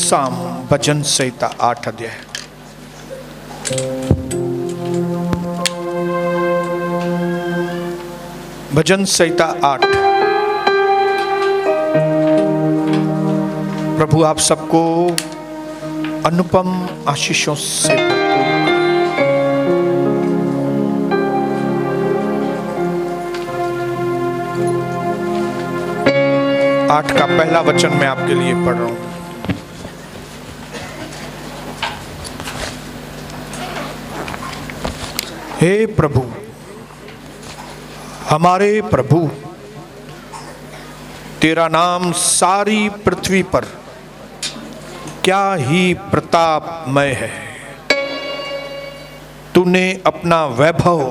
साम भजन संहिता 8 अध्याय। भजन संहिता 8। प्रभु आप सबको अनुपम आशीषों से भरपूर। 8 का पहला वचन मैं आपके लिए पढ़ रहा हूं। हे प्रभु, हमारे प्रभु, तेरा नाम सारी पृथ्वी पर क्या ही प्रतापमय है। तूने अपना वैभव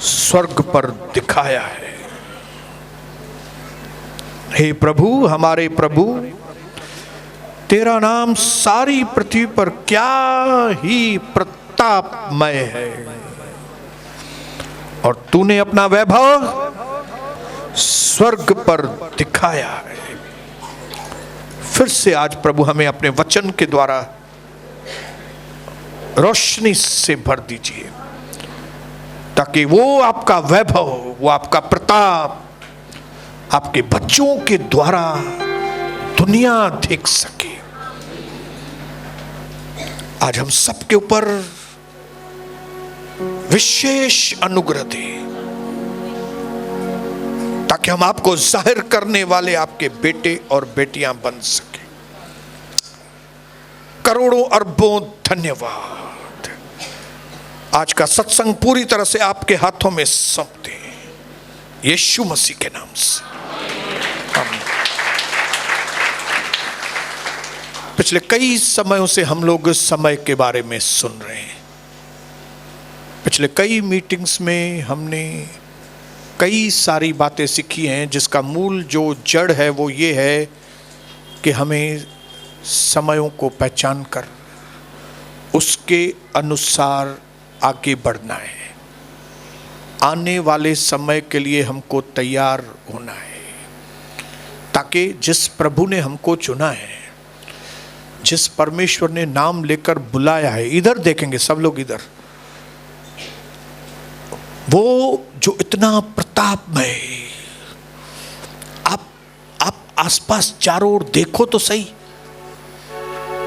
स्वर्ग पर दिखाया है। हे प्रभु, हमारे प्रभु, तेरा नाम सारी पृथ्वी पर क्या ही प्रतापमय है और तूने अपना वैभव स्वर्ग पर दिखाया है। फिर से आज प्रभु हमें अपने वचन के द्वारा रोशनी से भर दीजिए, ताकि वो आपका वैभव, वो आपका प्रताप आपके बच्चों के द्वारा दुनिया देख सके। आज हम सबके ऊपर विशेष अनुग्रह दे, ताकि हम आपको जाहिर करने वाले आपके बेटे और बेटियां बन सके। करोड़ों अरबों धन्यवाद। आज का सत्संग पूरी तरह से आपके हाथों में सौंपते हैं, यीशु मसीह के नाम से। पिछले कई समयों से हम लोग समय के बारे में सुन रहे हैं। पिछले कई मीटिंग्स में हमने कई सारी बातें सीखी हैं, जिसका मूल जो जड़ है वो ये है कि हमें समयों को पहचान कर उसके अनुसार आगे बढ़ना है। आने वाले समय के लिए हमको तैयार होना है, ताकि जिस प्रभु ने हमको चुना है, जिस परमेश्वर ने नाम लेकर बुलाया है, इधर देखेंगे सब लोग, इधर, वो जो इतना प्रतापमय, आप आसपास चारों ओर देखो तो सही।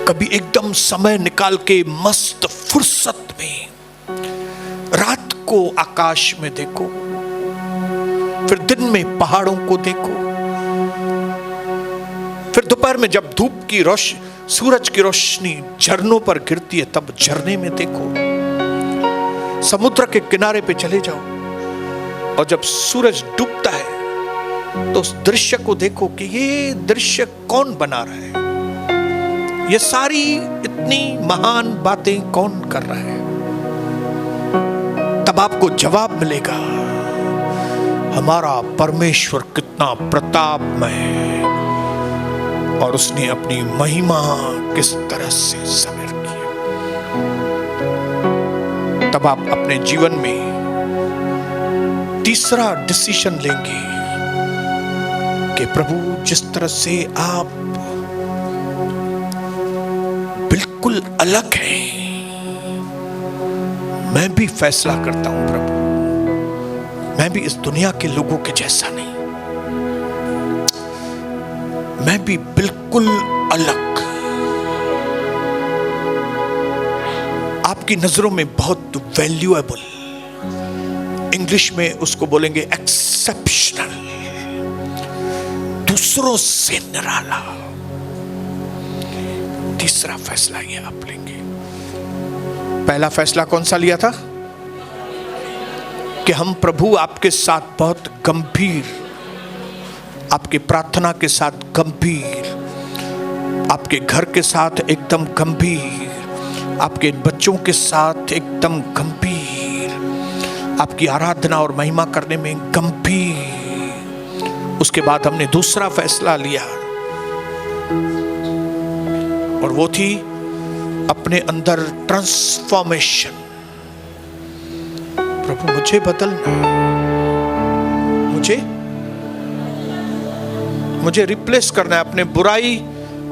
कभी एकदम समय निकाल के मस्त फुर्सत में रात को आकाश में देखो, फिर दिन में पहाड़ों को देखो, फिर दोपहर में जब धूप की सूरज की रोशनी झरनों पर गिरती है तब झरने में देखो। समुद्र के किनारे पे चले जाओ और जब सूरज डूबता है तो उस दृश्य को देखो कि ये दृश्य कौन बना रहा है, ये सारी इतनी महान बातें कौन कर रहा है। तब आपको जवाब मिलेगा, हमारा परमेश्वर कितना प्रतापमय है और उसने अपनी महिमा किस तरह से जाहिर की। तब आप अपने जीवन में तीसरा डिसीजन लेंगे कि प्रभु, जिस तरह से आप बिल्कुल अलग हैं, मैं भी फैसला करता हूं प्रभु, मैं भी इस दुनिया के लोगों के जैसा नहीं, मैं भी बिल्कुल अलग, आपकी नजरों में बहुत वैल्यूएबल, इंग्लिश में उसको बोलेंगे एक्सेप्शनल, दूसरों से निराला। तीसरा फैसला ये आप लेंगे। पहला फैसला कौन सा लिया था कि हम प्रभु आपके साथ बहुत गंभीर, आपके प्रार्थना के साथ गंभीर, आपके घर के साथ एकदम गंभीर, आपके बच्चों के साथ एकदम गंभीर, आपकी आराधना और महिमा करने में गंभीर। उसके बाद हमने दूसरा फैसला लिया और वो थी अपने अंदर ट्रांसफॉर्मेशन। प्रभु मुझे बदलना, मुझे रिप्लेस करना है, अपने बुराई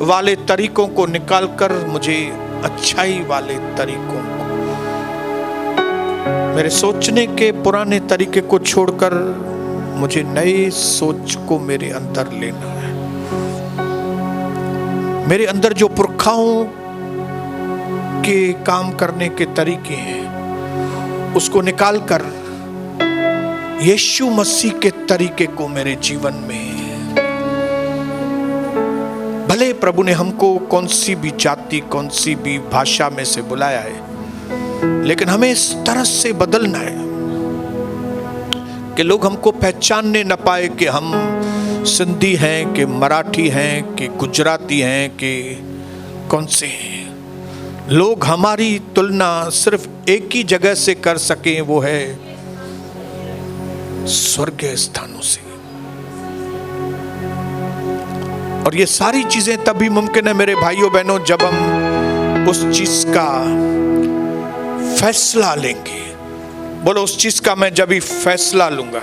वाले तरीकों को निकालकर मुझे अच्छाई वाले तरीकों को, मेरे सोचने के पुराने तरीके को छोड़कर मुझे नए सोच को मेरे अंदर लेना है। मेरे अंदर जो पुरखाओं के काम करने के तरीके हैं उसको निकालकर यीशु मसीह के तरीके को मेरे जीवन में, भले प्रभु ने हमको कौन सी भी जाति, कौन सी भी भाषा में से बुलाया है, लेकिन हमें इस तरह से बदलना है कि लोग हमको पहचानने न पाए कि हम सिंधी हैं, कि मराठी हैं, कि गुजराती हैं, कि कौन से हैं। लोग हमारी तुलना सिर्फ एक ही जगह से कर सकें, वो है स्वर्गीय स्थानों से। और ये सारी चीजें तभी मुमकिन है मेरे भाइयों बहनों जब हम उस चीज का फैसला लेंगे। बोलो, उस चीज का मैं जब भी फैसला लूंगा।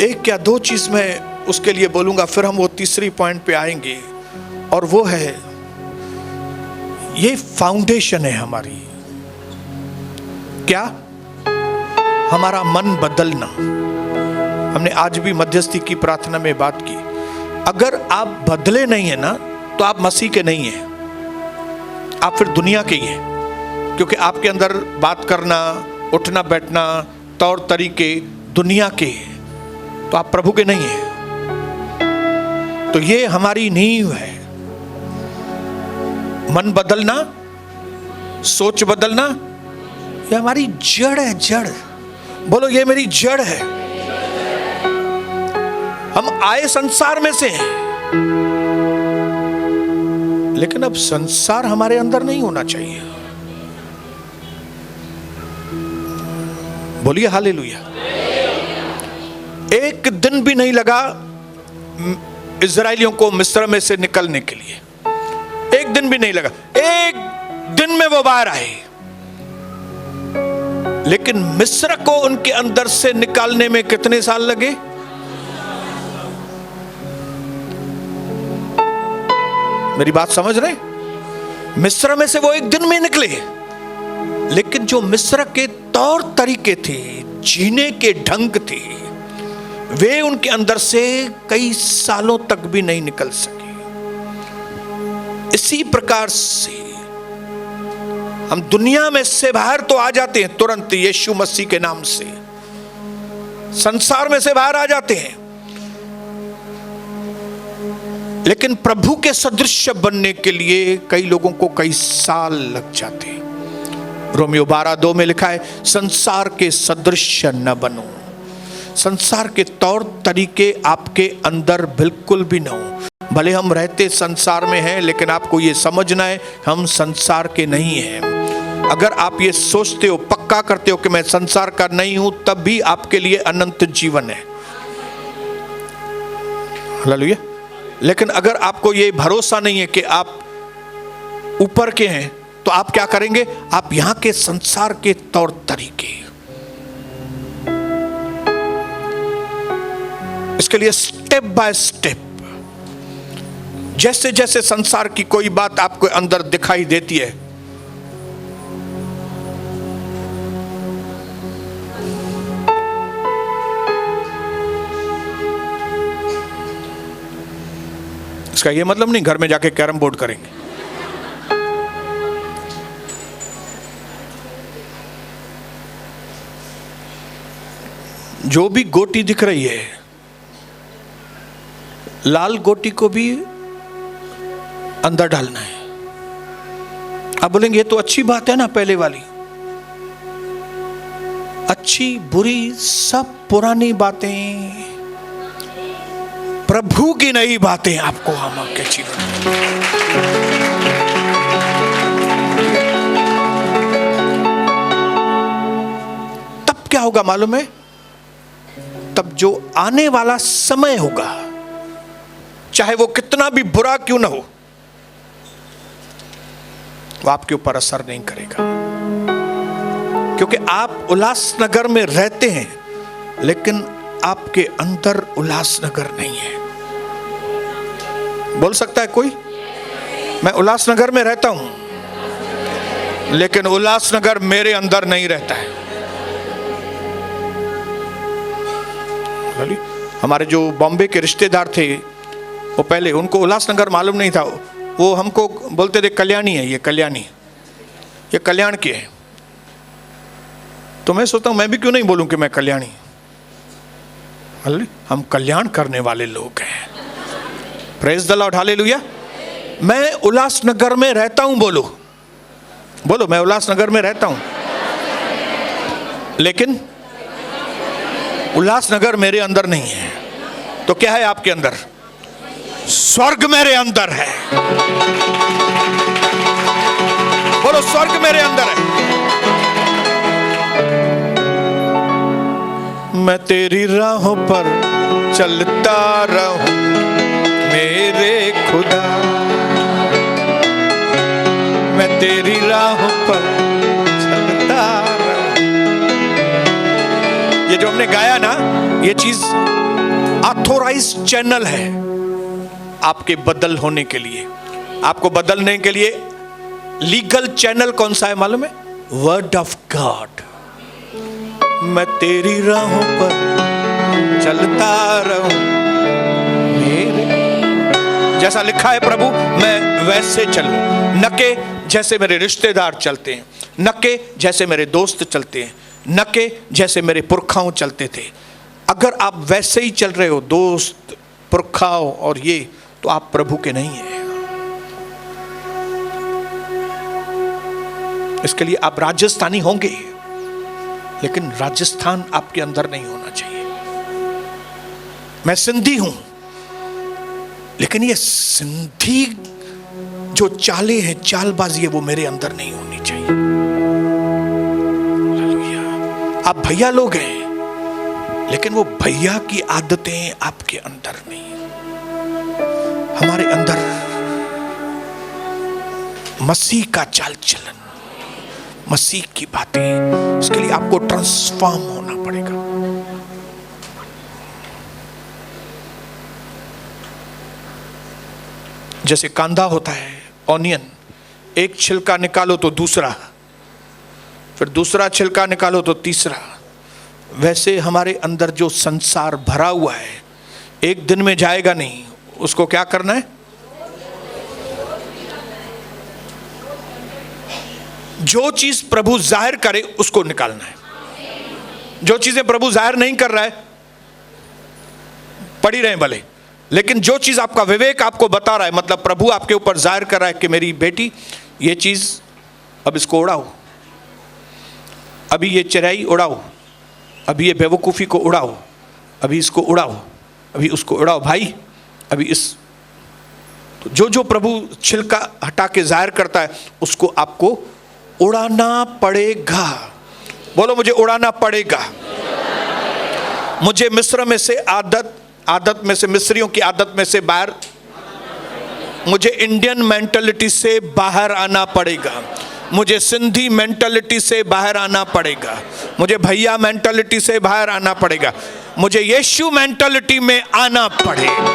एक या दो चीज मैं उसके लिए बोलूंगा, फिर हम वो तीसरी पॉइंट पे आएंगे, और वो है ये फाउंडेशन है हमारी। क्या? हमारा मन बदलना। हमने आज भी मध्यस्थी की प्रार्थना में बात की, अगर आप बदले नहीं है ना तो आप मसीह के नहीं हैं, आप फिर दुनिया के ही हैं। क्योंकि आपके अंदर बात करना, उठना बैठना, तौर तरीके दुनिया के, तो आप प्रभु के नहीं हैं। तो ये हमारी नींव है। मन बदलना, सोच बदलना, ये हमारी जड़ है। जड़, बोलो ये मेरी जड़ है। हम आए संसार में से हैं, लेकिन अब संसार हमारे अंदर नहीं होना चाहिए। बोलिए हालेलुया। एक दिन भी नहीं लगा इजराइलियों को मिस्र में से निकलने के लिए, एक दिन भी नहीं लगा। एक दिन में वो बाहर आए, लेकिन मिस्र को उनके अंदर से निकालने में कितने साल लगे? मेरी बात समझ रहे? मिस्र में से वो एक दिन में निकले, लेकिन जो मिस्र के तौर तरीके थे, जीने के ढंग थे, वे उनके अंदर से कई सालों तक भी नहीं निकल सके। इसी प्रकार से हम दुनिया में से बाहर तो आ जाते हैं तुरंत यीशु मसीह के नाम से, संसार में से बाहर आ जाते हैं, लेकिन प्रभु के सदृश बनने के लिए कई लोगों को कई साल लग जाते हैं। रोमियो 12:2 में लिखा है, संसार के सदृश न बनो। संसार के तौर तरीके आपके अंदर बिल्कुल भी न हो। भले हम रहते संसार में हैं, लेकिन आपको ये समझना है हम संसार के नहीं हैं। अगर आप ये सोचते हो, पक्का करते हो कि मैं संसार का नहीं हूं, तब भी आपके लिए अनंत जीवन है। हालेलुया। लेकिन अगर आपको ये भरोसा नहीं है कि आप ऊपर के हैं, तो आप क्या करेंगे? आप यहां के संसार के तौर तरीके, इसके लिए स्टेप बाय स्टेप, जैसे जैसे संसार की कोई बात आपको अंदर दिखाई देती है, इसका ये मतलब नहीं घर में जाके कैरम बोर्ड करेंगे। जो भी गोटी दिख रही है, लाल गोटी को भी अंदर डालना है। आप बोलेंगे ये तो अच्छी बात है ना, पहले वाली। अच्छी बुरी सब पुरानी बातें, प्रभु की नई बातें आपको हम आपके जीवन में। तब क्या होगा मालूम है? तब जो आने वाला समय होगा, चाहे वो कितना भी बुरा क्यों ना हो, वो आपके ऊपर असर नहीं करेगा। क्योंकि आप उल्लासनगर में रहते हैं, लेकिन आपके अंदर उल्लासनगर नहीं है? बोल सकता है कोई? मैं उल्लासनगर में रहता हूं, लेकिन उल्लासनगर मेरे अंदर नहीं रहता है। हमारे जो बॉम्बे के रिश्तेदार थे, वो पहले उनको उल्लासनगर मालूम नहीं था, वो हमको बोलते थे कल्याणी है, ये कल्याणी, ये कल्याण की है। तो मैं सोचता हूं मैं भी क्यों नहीं बोलूं कि मैं कल्याणी। हम कल्याण करने वाले लोग हैं। Praise the Lord, hallelujah. मैं उल्लासनगर में रहता हूं, बोलो बोलो, मैं उल्लासनगर में रहता हूं, लेकिन उल्लासनगर मेरे अंदर नहीं है। तो क्या है आपके अंदर? स्वर्ग मेरे अंदर है। बोलो, स्वर्ग मेरे अंदर है। मैं तेरी राहों पर चलता रहूं मेरे खुदा, मैं तेरी राहों पर चलता रहूं। ये जो हमने गाया ना, ये चीज ऑथोराइज्ड चैनल है आपके बदल होने के लिए। आपको बदलने के लिए लीगल चैनल कौन सा है मालूम है? Word of God. मैं तेरी राहों पर चलता रहूं मेरे, जैसा लिखा है प्रभु, मैं वैसे चलूं, न के जैसे मेरे रिश्तेदार चलते हैं, न के जैसे मेरे दोस्त चलते हैं, न के जैसे मेरे पुरखाओं चलते थे। अगर आप वैसे ही चल रहे हो, दोस्त, पुरखाओं और ये, तो आप प्रभु के नहीं हैं। इसके लिए आप राजस्थानी होंगे, लेकिन राजस्थान आपके अंदर नहीं होना चाहिए। मैं सिंधी हूं, लेकिन ये सिंधी जो चालें हैं, चालबाजी है, वो मेरे अंदर नहीं होनी चाहिए। आप भैया लोग हैं, लेकिन वो भैया की आदतें आपके अंदर नहीं। हमारे अंदर मसीह का चाल चलन, मसीह की बातें, उसके लिए आपको ट्रांसफॉर्म होना पड़ेगा। जैसे कांदा होता है, ऑनियन, एक छिलका निकालो तो दूसरा, फिर दूसरा छिलका निकालो तो तीसरा। वैसे हमारे अंदर जो संसार भरा हुआ है, एक दिन में जाएगा नहीं। उसको क्या करना है? जो चीज प्रभु जाहिर करे उसको निकालना है। जो चीजें प्रभु जाहिर नहीं कर रहा है, पड़ी रहे भले, लेकिन जो चीज आपका विवेक आपको बता रहा है, मतलब प्रभु आपके ऊपर जाहिर कर रहा है कि मेरी बेटी, ये चीज अब इसको उड़ाओ, अभी ये चिराई उड़ाओ, अभी ये बेवकूफ़ी को उड़ाओ, अभी इसको उड़ाओ, अभी उसको उड़ाओ भाई, अभी इस, तो जो जो प्रभु छिलका हटा के जाहिर करता है, उसको आपको उड़ाना पड़ेगा। बोलो, मुझे उड़ाना पड़ेगा। मुझे मिस्र में से आदत में से, मिस्रियों की आदत में से बाहर, मुझे इंडियन मेंटालिटी से बाहर आना पड़ेगा। मुझे सिंधी मेंटालिटी से बाहर आना पड़ेगा। मुझे भैया मेंटालिटी से बाहर आना पड़ेगा। मुझे यीशु मेंटालिटी में आना पड़ेगा।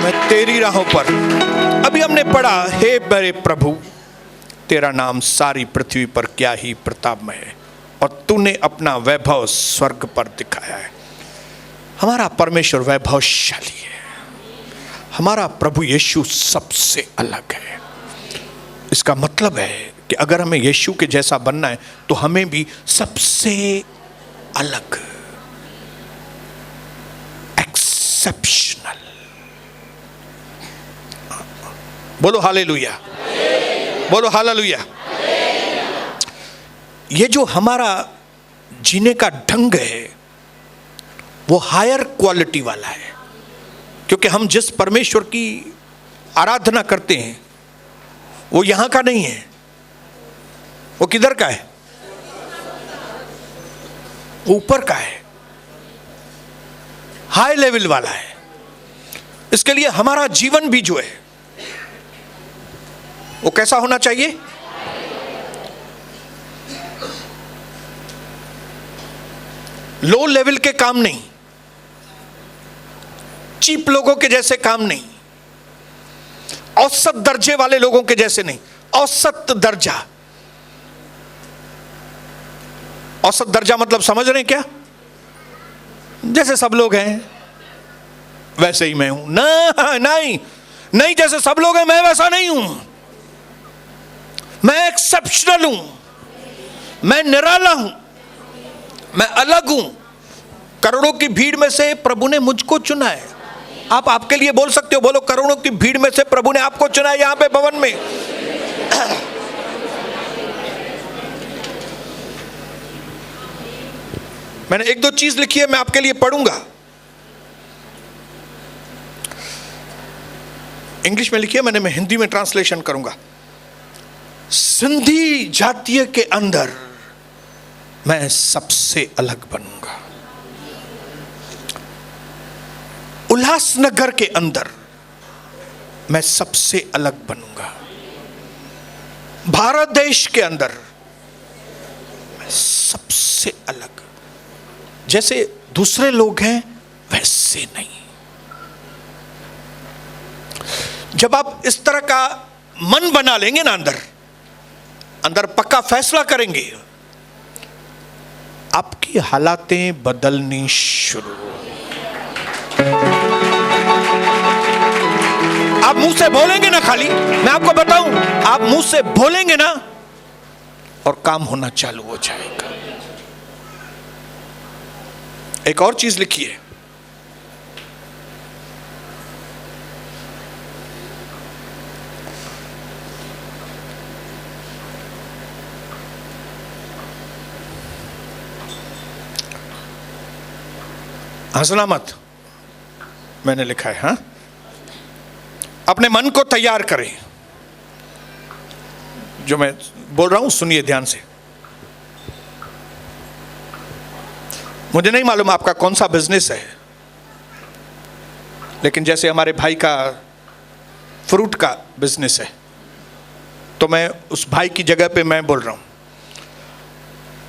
मैं तेरी राहों पर, अभी हमने पढ़ा, हे मेरे प्रभु, तेरा नाम सारी पृथ्वी पर क्या ही प्रतापमय है, और तूने अपना वैभव स्वर्ग पर दिखाया है। हमारा परमेश्वर वैभवशाली है। हमारा प्रभु यीशु सबसे अलग है। इसका मतलब है कि अगर हमें यीशु के जैसा बनना है, तो हमें भी सबसे अलग, एक्सेप्शनल, बोलो हालेलुया, बोलो हालेलुया। ये जो हमारा जीने का ढंग है, वो हायर क्वालिटी वाला है, क्योंकि हम जिस परमेश्वर की आराधना करते हैं, वो यहां का नहीं है। वो किधर का है? ऊपर का है, हाई लेवल वाला है। इसके लिए हमारा जीवन भी जो है, वो कैसा होना चाहिए? लो लेवल के काम नहीं, चीप लोगों के जैसे काम नहीं, औसत दर्जे वाले लोगों के जैसे नहीं, औसत दर्जा। औसत दर्जा मतलब समझ रहे हैं क्या? जैसे सब लोग हैं वैसे ही मैं हूं। नहीं नहीं, जैसे सब लोग हैं मैं वैसा नहीं हूं। मैं एक्सेप्शनल हूं, मैं निराला हूं, मैं अलग हूं। करोड़ों की भीड़ में से प्रभु ने मुझको चुना है। आप आपके लिए बोल सकते हो, बोलो करोड़ों की भीड़ में से प्रभु ने आपको चुना है यहां पे भवन में। मैंने एक दो चीज लिखी है, मैं आपके लिए पढ़ूंगा। इंग्लिश में लिखी है मैंने, मैं हिंदी में ट्रांसलेशन करूंगा। सिंधी जातीय के अंदर मैं सबसे अलग बनूंगा। उल्लासनगर के अंदर मैं सबसे अलग बनूंगा। भारत देश के अंदर मैं सबसे अलग। जैसे दूसरे लोग हैं वैसे नहीं। जब आप इस तरह का मन बना लेंगे ना, अंदर पक्का फैसला करेंगे, आपकी हालातें बदलनी शुरू। आप मुंह से बोलेंगे ना, खाली मैं आपको बताऊं, आप मुंह से बोलेंगे ना और काम होना चालू हो जाएगा। एक और चीज लिखी है, हंसना मत, मैंने लिखा है। हाँ, अपने मन को तैयार करें। जो मैं बोल रहा हूं सुनिए ध्यान से। मुझे नहीं मालूम आपका कौन सा बिजनेस है, लेकिन जैसे हमारे भाई का फ्रूट का बिजनेस है, तो मैं उस भाई की जगह पे मैं बोल रहा हूं,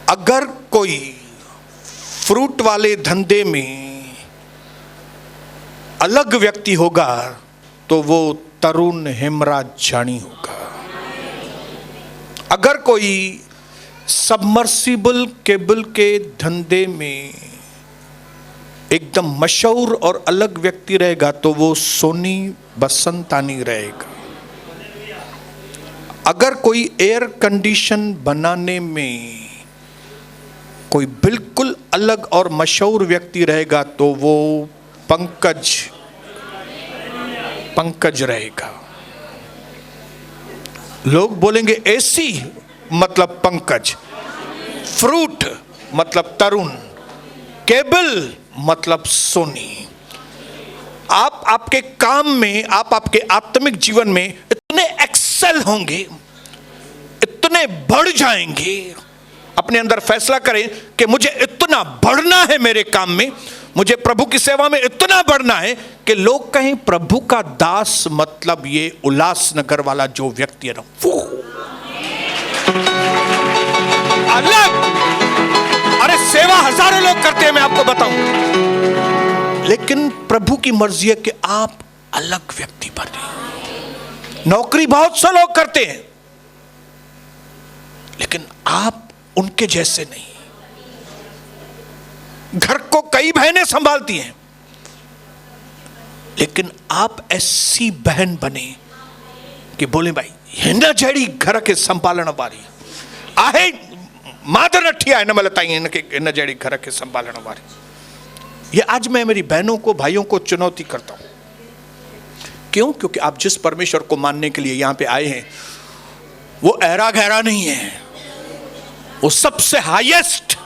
अगर कोई फ्रूट वाले धंधे में अलग व्यक्ति होगा तो वो तरुण हेमराज जानी होगा। अगर कोई सबमर्सिबल केबल के धंधे में एकदम मशहूर और अलग व्यक्ति रहेगा तो वो सोनी बसंतानी रहेगा। अगर कोई एयर कंडीशन बनाने में कोई बिल्कुल अलग और मशहूर व्यक्ति रहेगा तो वो पंकज रहेगा। लोग बोलेंगे एसी मतलब पंकज, फ्रूट मतलब तरुण, केबल मतलब सोनी। आप आपके काम में, आप आपके आत्मिक जीवन में इतने एक्सेल होंगे, इतने बढ़ जाएंगे। अपने अंदर फैसला करें कि मुझे इतना बढ़ना है मेरे काम में, मुझे प्रभु की सेवा में इतना बढ़ना है कि लोग कहें प्रभु का दास मतलब ये उल्लासनगर वाला जो व्यक्ति है ना, वो अलग। अरे सेवा हजारों लोग करते हैं, मैं आपको बताऊं, लेकिन प्रभु की मर्जी है कि आप अलग व्यक्ति बने। नौकरी बहुत से लोग करते हैं, लेकिन आप उनके जैसे नहीं। घर को कई बहनें संभालती हैं, लेकिन आप ऐसी बहन बने कि बोले भाई ये न जड़ी घर के संभालन वाली आहे, मादर नठिया है न मलताई न जड़ी घर के संभालन वाली। ये आज मैं मेरी बहनों को, भाइयों को चुनौती करता हूं। क्यों? क्योंकि आप जिस परमेश्वर को मानने के लिए यहां पे आए हैं वो ऐरा गहरा नहीं है, वो सबसे हाईएस्ट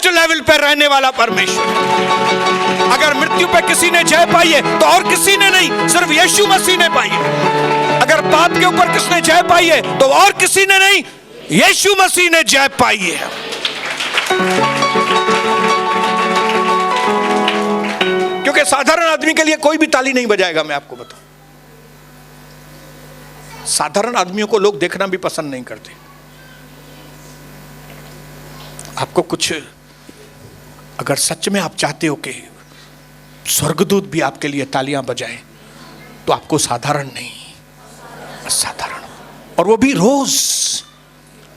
लेवल पर रहने वाला परमेश्वर। अगर मृत्यु पे किसी ने जय पाई है तो और किसी ने नहीं, सिर्फ यीशु मसीह ने पाई है। अगर पाप के ऊपर किसने जय पाई है तो और किसी ने नहीं, यीशु मसीह ने जय पाई है। क्योंकि साधारण आदमी के लिए कोई भी ताली नहीं बजाएगा, मैं आपको बताऊं। साधारण आदमियों को लोग देखना भी पसंद नहीं करते। आपको कुछ अगर सच में आप चाहते हो कि स्वर्गदूत भी आपके लिए तालियां बजाएं, तो आपको साधारण नहीं, असाधारण, और वो भी रोज।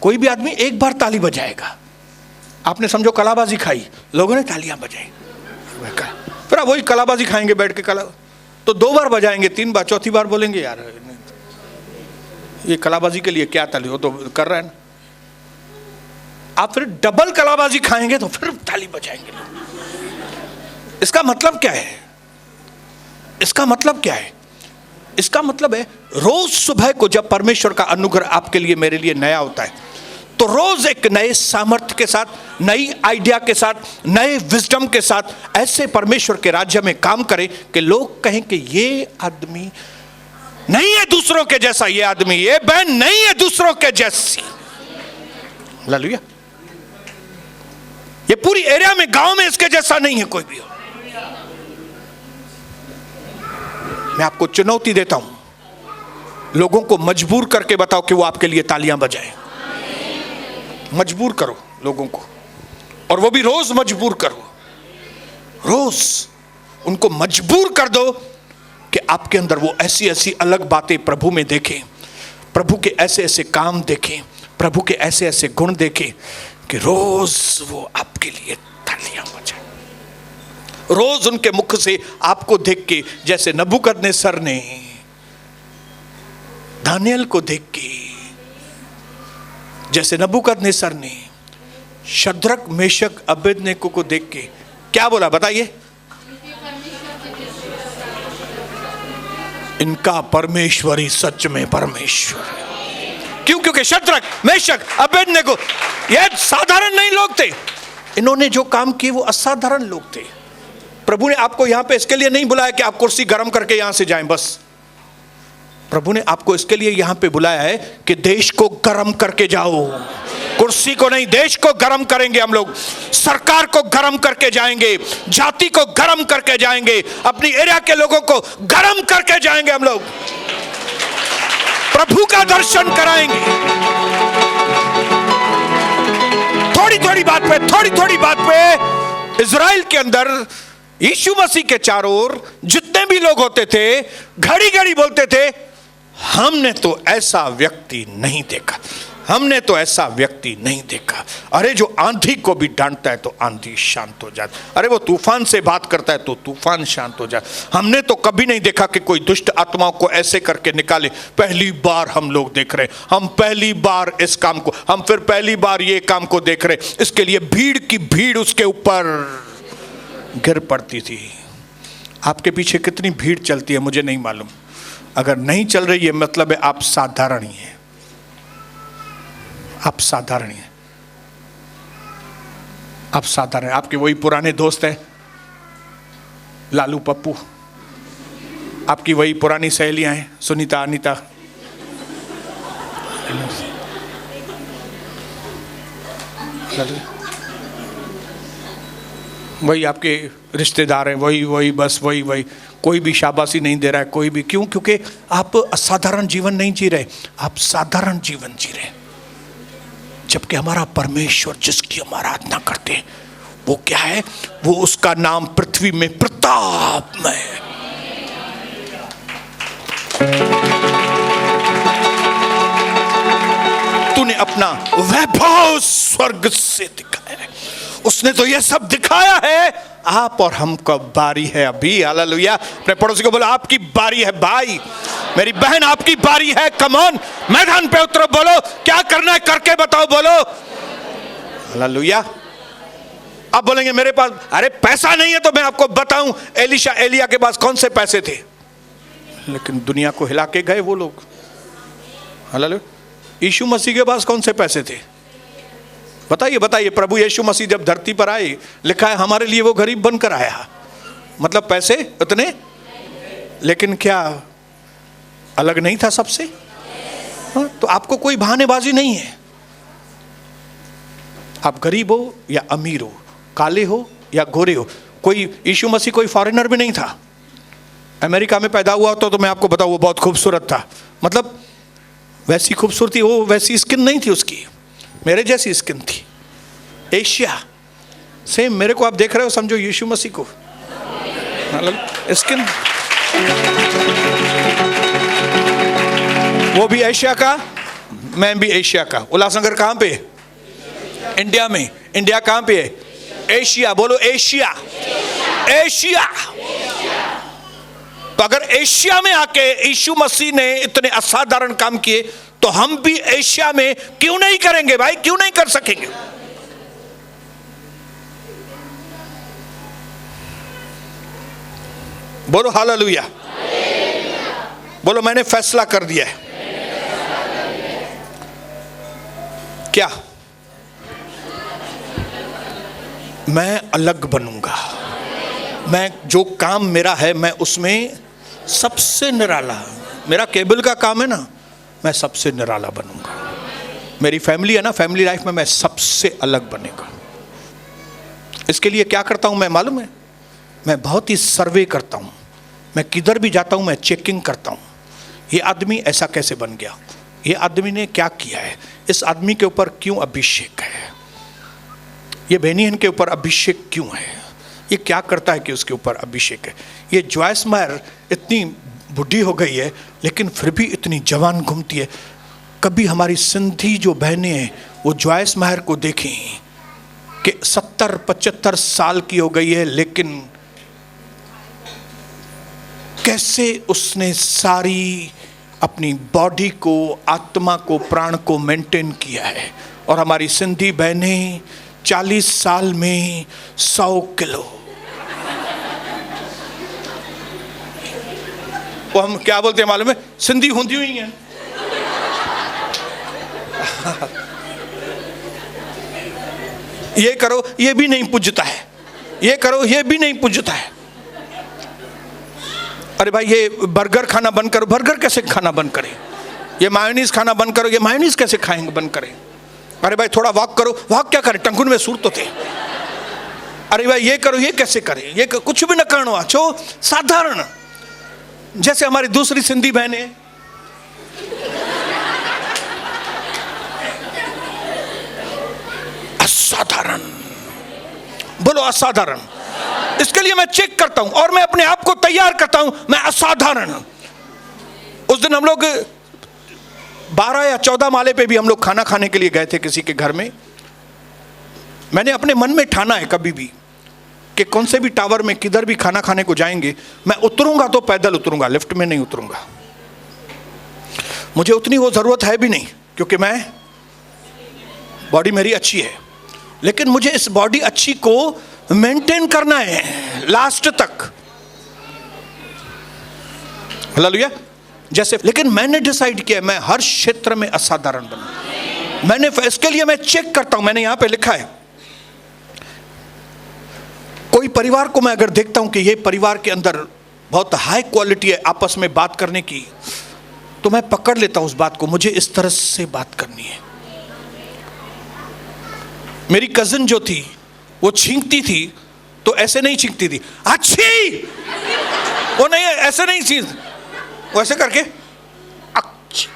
कोई भी आदमी एक बार ताली बजाएगा, आपने समझो कलाबाजी खाई, लोगों ने तालियां बजाई, फिर आप वही कलाबाजी खाएंगे बैठ के, कला तो 2 बार बजाएंगे, 3 बार, चौथी बार बोलेंगे यार ये कलाबाजी के लिए क्या ताली, हो तो कर रहे हैं ना। आप फिर डबल कलाबाजी खाएंगे तो फिर ताली बजाएंगे। इसका मतलब क्या है? इसका मतलब क्या है? इसका मतलब है रोज सुबह को जब परमेश्वर का अनुग्रह आपके लिए, मेरे लिए नया होता है, तो रोज एक नए सामर्थ्य के साथ, नई आइडिया के साथ, नए विजडम के साथ ऐसे परमेश्वर के राज्य में काम करें कि लोग कहें कि ये आदमी नहीं है दूसरों के जैसा, ये आदमी, ये बहन नहीं है दूसरों के जैसी। हालेलुया। ये पूरी एरिया में, गांव में इसके जैसा नहीं है कोई भी। मैं आपको चुनौती देता हूं, लोगों को मजबूर करके बताओ कि वो आपके लिए तालियां बजाएं। मजबूर करो लोगों को, और वो भी रोज मजबूर करो। रोज उनको मजबूर कर दो कि आपके अंदर वो ऐसी ऐसी अलग बातें प्रभु में देखें, प्रभु के ऐसे ऐसे काम देखें, प्रभु के ऐसे ऐसे गुण देखें कि रोज वो आपके लिए तालियां बजाएं। रोज उनके मुख से आपको देख के, जैसे नबूकदनेस्सर ने दानियल को देख के, जैसे नबूकदनेस्सर ने शद्रक, मेशक, अबेदनेगो को देख के क्या बोला बताइए? इनका परमेश्वर ही सच में परमेश्वर है। क्यों? क्योंकि शद्रक, मेशक, अबेदनेगो ये साधारण नहीं लोग थे। इन्होंने जो काम किए वो असाधारण लोग थे। प्रभु ने आपको यहां पे इसके लिए नहीं बुलाया कि आप कुर्सी गर्म करके यहां से जाएं बस। प्रभु ने आपको इसके लिए यहां पे बुलाया है कि देश को गर्म करके जाओ। कुर्सी को नहीं, देश को गर्म करेंगे हम लोग। सरकार को गर्म करके जाएंगे, जाति को गर्म करके जाएंगे, अपनी एरिया के लोगों को गर्म करके जाएंगे हम लोग। प्रभु का दर्शन कराएंगे। थोड़ी थोड़ी बात पे इजराइल के अंदर यीशु मसीह के चारों ओर जितने भी लोग होते थे, घड़ी घड़ी बोलते थे, हमने तो ऐसा व्यक्ति नहीं देखा, हमने तो ऐसा व्यक्ति नहीं देखा। अरे जो आंधी को भी डांटता है तो आंधी शांत हो जाती, अरे वो तूफान से बात करता है तो तूफान शांत हो जाता। हमने तो कभी नहीं देखा कि कोई दुष्ट आत्माओं को ऐसे करके निकाले। पहली बार हम लोग देख रहे हैं, हम पहली बार इस काम को, हम फिर पहली बार ये काम को देख रहे। इसके लिए भीड़ की भीड़ उसके ऊपर गिर पड़ती थी। आपके पीछे कितनी भीड़ चलती है मुझे नहीं मालूम। अगर नहीं चल रही है मतलब है आप साधारण ही हैं, आप साधारण हैं, आप साधारण। आपके वही पुराने दोस्त हैं लालू पप्पू, आपकी वही पुरानी सहेलियां हैं सुनीता, अनीता, वही आपके रिश्तेदार हैं, वही बस वही कोई भी शाबाशी नहीं दे रहा है कोई भी। क्यों? क्योंकि आप असाधारण जीवन नहीं जी रहे, आप साधारण जीवन जी रहे। जबकि हमारा परमेश्वर जिसकी हम आराधना करते हैं वो क्या है? वो उसका नाम पृथ्वी में प्रतापमय है। तूने अपना वैभव स्वर्ग से दिखाया है, उसने तो ये सब दिखाया है। आप और हमको बारी है अभी। हालेलुया। अपने पड़ोसी को बोलो आपकी बारी है भाई, मेरी बहन आपकी बारी है। कम ऑन, मैदान पे उतरो, बोलो क्या करना है करके बताओ, बोलो हालेलुया। आप बोलेंगे मेरे पास अरे पैसा नहीं है, तो मैं आपको बताऊं एलिशा एलिया के पास कौन से पैसे थे, लेकिन दुनिया को हिला के गए वो लोग। हालेलुया। यीशु मसीह के पास कौन से पैसे थे बताइए। प्रभु यीशु मसीह जब धरती पर आए, लिखा है हमारे लिए वो गरीब बनकर आया। मतलब पैसे उतने, लेकिन क्या अलग नहीं था सबसे? हाँ, तो आपको कोई बहानेबाजी नहीं है। आप गरीब हो या अमीर हो, काले हो या गोरे हो, कोई यीशु मसीह कोई फॉरेनर भी नहीं था। अमेरिका में पैदा हुआ तो मैं आपको बताऊं वो बहुत खूबसूरत था। मतलब वैसी खूबसूरती, वो वैसी स्किन नहीं थी उसकी, मेरे जैसी स्किन थी। एशिया सेम मेरे को आप देख रहे हो, समझो यीशु मसीह को। स्किन वो भी एशिया का, मैं भी एशिया का। उल्लासनगर कहां पे? इंडिया में। इंडिया कहां पे है? एशिया। बोलो एशिया। एशिया। तो अगर एशिया में आके यीशु मसीह ने इतने असाधारण काम किए, तो हम भी एशिया में क्यों नहीं करेंगे भाई? क्यों नहीं कर सकेंगे? बोलो हालेलुया। बोलो मैंने फैसला कर दिया है। क्या? मैं अलग बनूंगा। मैं जो काम मेरा है, मैं उसमें सबसे निराला, मेरा केबल का काम है ना, मैं सबसे निराला बनूंगा। मेरी फैमिली है ना, फैमिली लाइफ में मैं सबसे अलग बनेगा। इसके लिए क्या करता हूं मैं मालूम है? मैं बहुत ही सर्वे करता हूं। मैं किधर भी जाता हूं मैं चेकिंग करता हूं, ये आदमी ऐसा कैसे बन गया, ये आदमी ने क्या किया है, इस आदमी के ऊपर क्यों अभिषेक है, ये बेनियन के ऊपर अभिषेक क्यों है, ये क्या करता है कि उसके ऊपर अभिषेक है। ये जॉयस मायर इतनी बुढ़ी हो गई है लेकिन फिर भी इतनी जवान घूमती है। कभी हमारी सिंधी जो बहनें हैं वो जॉयस मायर को देखें कि 70-75 साल की हो गई है, लेकिन कैसे उसने सारी अपनी बॉडी को, आत्मा को, प्राण को मेंटेन किया है। और हमारी सिंधी बहनें 40 साल में 100 किलो। वो हम क्या बोलते हैं मालूम है? सिंधी हुंदी हुई हैं। ये करो ये भी नहीं पुजता है, ये करो ये भी नहीं पुजता है। अरे भाई ये बर्गर खाना बंद करो, बर्गर कैसे खाना बंद करें? ये मायोनीज खाना बंद करो, ये मायोनीज कैसे खाएंगे बंद करें? अरे भाई थोड़ा वॉक करो, वॉक क्या करें, टंगुन में सूर तो थे। अरे भाई ये करो, ये कैसे करें? ये कुछ भी न करना अच्छो साधारण। जैसे हमारी दूसरी सिंधी बहनें, असाधारण। बोलो असाधारण। इसके लिए मैं चेक करता हूं और मैं अपने आप को तैयार करता हूं, मैं असाधारण। उस दिन हम लोग 12 या 14 माले पे भी हम लोग खाना खाने के लिए गए थे किसी के घर में। मैंने अपने मन में ठाना है कभी भी कि कौन से भी टावर में किधर भी खाना खाने को जाएंगे, मैं उतरूंगा तो पैदल उतरूंगा, लिफ्ट में नहीं उतरूंगा। मुझे उतनी वो जरूरत है भी नहीं क्योंकि मैं, बॉडी मेरी अच्छी है, लेकिन मुझे इस बॉडी अच्छी को मेंटेन करना है लास्ट तक। हालेलुया। जैसे, लेकिन मैंने डिसाइड किया मैं हर क्षेत्र में असाधारण बनूं। मैंने इसके लिए मैं चेक करता हूं। मैंने यहां पे लिखा है, कोई परिवार को मैं अगर देखता हूं कि ये परिवार के अंदर बहुत हाई क्वालिटी है आपस में बात करने की, तो मैं पकड़ लेता हूं उस बात को, मुझे इस तरह से बात करनी है। मेरी कजिन जो थी वो छींकती थी तो ऐसे नहीं छींकती थी, अच्छी, वो नहीं, ऐसे नहीं छींक, वो ऐसे करके अच्छी।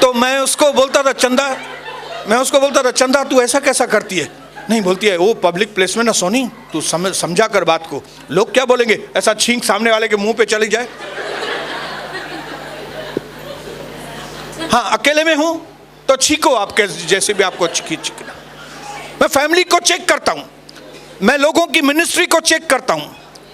तो मैं उसको बोलता था चंदा तू ऐसा कैसा करती है? नहीं, बोलती है वो पब्लिक प्लेस में ना सोनी, तू समझा कर बात को, लोग क्या बोलेंगे, ऐसा छींक सामने वाले के मुंह पे चली जाए। हाँ अकेले में हूं तो छींको आपके जैसे भी आपको छींकना। मैं फैमिली को चेक करता हूं, मैं लोगों की मिनिस्ट्री को चेक करता हूं,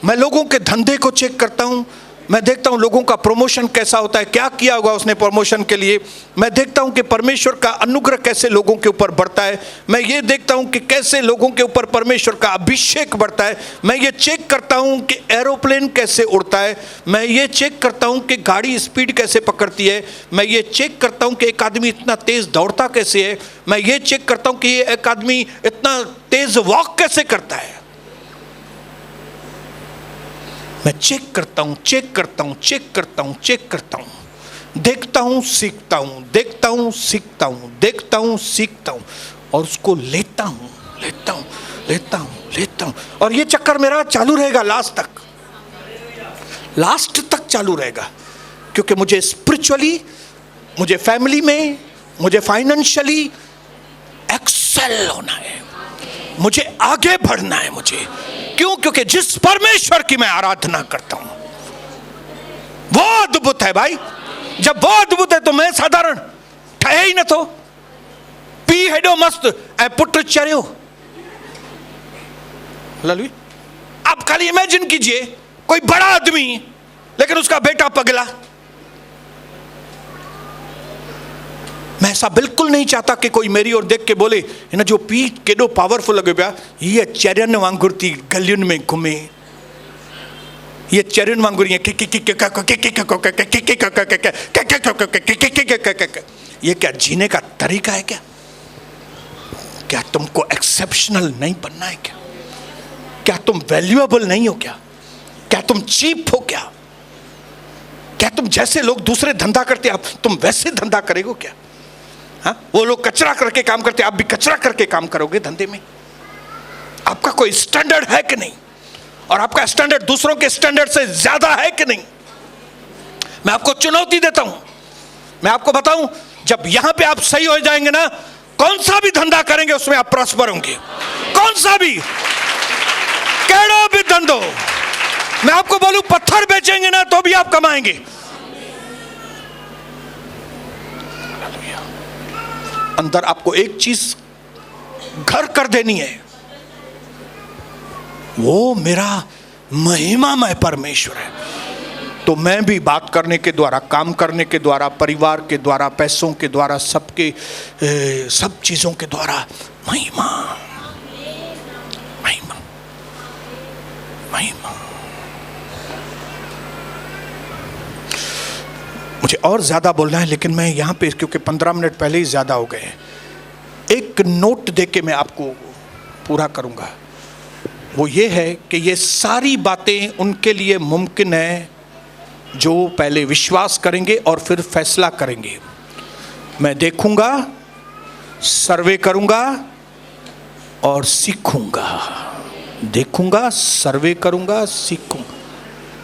मैं लोगों के धंधे को चेक करता हूं, मैं देखता हूं लोगों का प्रमोशन कैसा होता है, क्या किया होगा उसने प्रमोशन के लिए। मैं देखता हूं कि परमेश्वर का अनुग्रह कैसे लोगों के ऊपर बढ़ता है। मैं ये देखता हूं कि कैसे लोगों के ऊपर परमेश्वर का अभिषेक बढ़ता है। मैं ये चेक करता हूं कि एरोप्लेन कैसे उड़ता है। मैं ये चेक करता हूं कि गाड़ी स्पीड कैसे पकड़ती है। मैं ये चेक करता हूं कि एक आदमी इतना तेज दौड़ता कैसे है। मैं ये चेक करता हूं कि एक आदमी इतना तेज वॉक कैसे करता है। मैं चेक करता हूं, देखता हूं, सीखता हूं और उसको लेता हूं और ये चक्कर मेरा चालू रहेगा लास्ट तक चालू रहेगा, क्योंकि मुझे स्पिरिचुअली, मुझे फैमिली में, मुझे फाइनेंशियली एक्सेल होना है। मुझे आगे बढ़ना है। मुझे क्यों? क्योंकि जिस परमेश्वर की मैं आराधना करता हूं वो अद्भुत है भाई। जब वो अद्भुत है तो मैं साधारण ठहे ही न तो पी हेडो मस्त ऐं पुट चरियो। आप खाली इमेजिन कीजिए कोई बड़ा आदमी लेकिन उसका बेटा पगला। मैं ऐसा बिल्कुल नहीं चाहता कि कोई मेरी ओर देख के बोले ना जो पी केडो पावरफुल लगे पिया, ये चरियन वांगुर थी गलियुनि में घुमे, ये चरियन वांगुर ये क्या जीने का तरीका है? क्या क्या तुमको एक्सेप्शनल नहीं बनना है? क्या क्या तुम वैल्यूएबल नहीं हो? क्या क्या तुम चीप हो? क्या क्या तुम जैसे लोग दूसरे धंधा करते आप तुम वैसे धंधा करेगो क्या? हाँ, वो लोग कचरा करके काम करते आप भी कचरा करके काम करोगे धंधे में? आपका कोई स्टैंडर्ड है कि नहीं? और आपका स्टैंडर्ड दूसरों के स्टैंडर्ड से ज्यादा है कि नहीं? मैं आपको चुनौती देता हूं, मैं आपको बताऊं, जब यहां पे आप सही हो जाएंगे ना, कौन सा भी धंधा करेंगे उसमें आप प्रॉस्पर होंगे। कौन सा भी, केड़ो भी धंधो। मैं आपको बोलूं पत्थर बेचेंगे ना तो भी आप कमाएंगे। अंदर आपको एक चीज घर कर देनी है, वो मेरा महिमामय परमेश्वर है। तो मैं भी बात करने के द्वारा, काम करने के द्वारा, परिवार के द्वारा, पैसों के द्वारा, सबके सब चीजों के द्वारा महिमा महिमा महिमा। मुझे और ज्यादा बोलना है लेकिन मैं यहां पे, क्योंकि 15 मिनट पहले ही ज्यादा हो गए हैं, एक नोट देके मैं आपको पूरा करूंगा। वो ये है कि ये सारी बातें उनके लिए मुमकिन है जो पहले विश्वास करेंगे और फिर फैसला करेंगे। मैं देखूंगा, सर्वे करूंगा और सीखूंगा। देखूंगा, सर्वे करूंगा, सीखूंगा,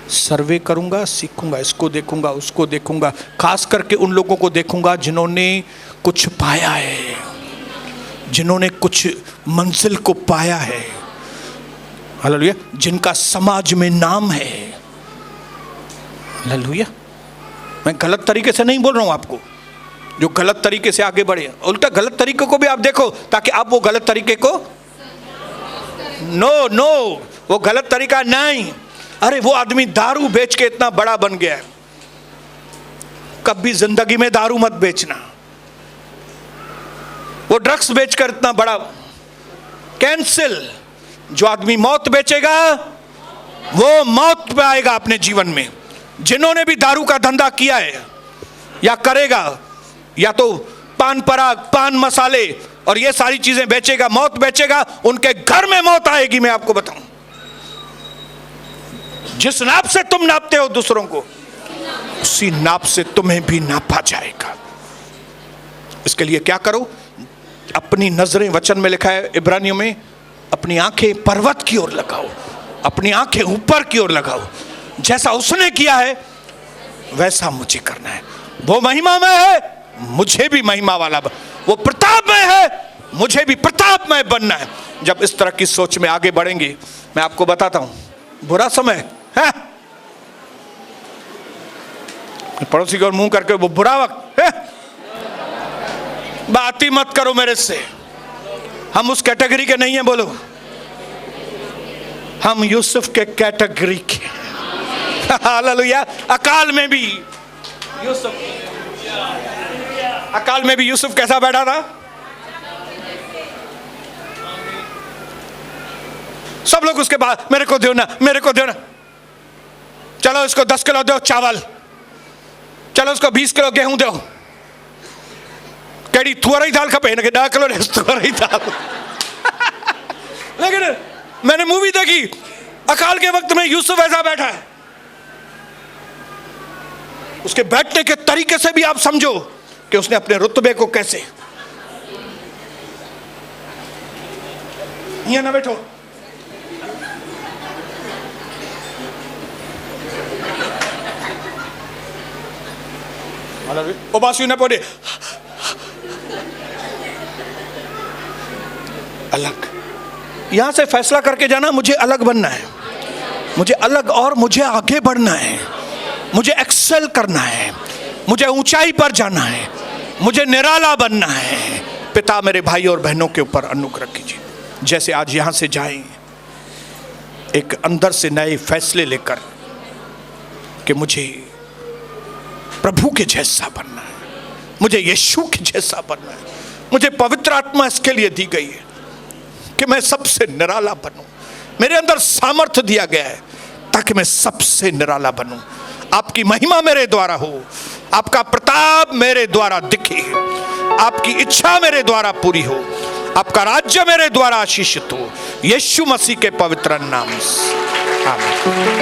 सर्वे करूंगा, सीखूंगा, इसको देखूंगा, उसको देखूंगा, खास करके उन लोगों को देखूंगा जिन्होंने कुछ पाया है, जिन्होंने कुछ मंजिल को पाया है, हालेलुया, जिनका समाज में नाम है। हालेलुया। मैं गलत तरीके से नहीं बोल रहा हूं आपको, जो गलत तरीके से आगे बढ़े, उल्टा गलत तरीके को भी आप देखो ताकि आप वो गलत तरीके को नो वो गलत तरीका नहीं। अरे वो आदमी दारू बेच के इतना बड़ा बन गया है, कभी जिंदगी में दारू मत बेचना। वो ड्रग्स बेचकर इतना बड़ा, कैंसिल। जो आदमी मौत बेचेगा वो मौत पे आएगा अपने जीवन में। जिन्होंने भी दारू का धंधा किया है या करेगा, या तो पान पराग, पान मसाले और ये सारी चीजें बेचेगा, मौत बेचेगा, उनके घर में मौत आएगी। मैं आपको बताऊं, जिस नाप से तुम नापते हो दूसरों को, उसी नाप से तुम्हें भी नापा जाएगा। इसके लिए क्या करो? अपनी नजरें, वचन में लिखा है इब्रानियों में, अपनी आंखें पर्वत की ओर लगाओ, अपनी आंखें ऊपर की ओर लगाओ। जैसा उसने किया है वैसा मुझे करना है। वो महिमा में है, मुझे भी महिमा वाला, वो प्रताप में है, मुझे भी प्रतापमय बनना है। जब इस तरह की सोच में आगे बढ़ेंगे, मैं आपको बताता हूं, बुरा समय है, पड़ोसी की ओर मुंह करके, वो बुरा वक्त है, बात ही मत करो मेरे से, हम उस कैटेगरी के नहीं है। बोलो, हम यूसुफ के कैटेगरी के। हालेलुया। अकाल में भी यूसुफ, अकाल में भी यूसुफ कैसा बैठा था? सब लोग उसके बाद, मेरे को दो ना, मेरे को दो ना, चलो इसको 10 किलो दो चावल, चलो उसको 20 किलो गेहूं दो, कड़ी थुआरी दाल खपे ना, 10 किलो थुआरी दाल। लेकिन मैंने मूवी देखी, अकाल के वक्त में यूसुफ ऐसा बैठा है। उसके बैठने के तरीके से भी आप समझो कि उसने अपने रुतबे को कैसे, यहाँ ना बैठो, उबासी न पड़े, अलग यहां से फैसला करके जाना, मुझे अलग बनना है, मुझे अलग और मुझे आगे बढ़ना है, मुझे एक्सेल करना है, मुझे ऊंचाई पर जाना है, मुझे निराला बनना है। पिता मेरे भाई और बहनों के ऊपर अनुग्रह कीजिए, जैसे आज यहां से जाएं एक अंदर से नए फैसले लेकर कि मुझे प्रभु के जैसा बनना है, मुझे यीशु के जैसा बनना है। मुझे पवित्र आत्मा इसके लिए दी गई है कि मैं सबसे निराला बनूं। मेरे अंदर सामर्थ्य दिया गया है ताकि मैं सबसे निराला बनूं। आपकी महिमा मेरे द्वारा हो, आपका प्रताप मेरे द्वारा दिखे, आपकी इच्छा मेरे द्वारा पूरी हो, आपका राज्य मेरे द्वारा आशीषित हो, यीशु मसीह के पवित्र नाम से आमीन।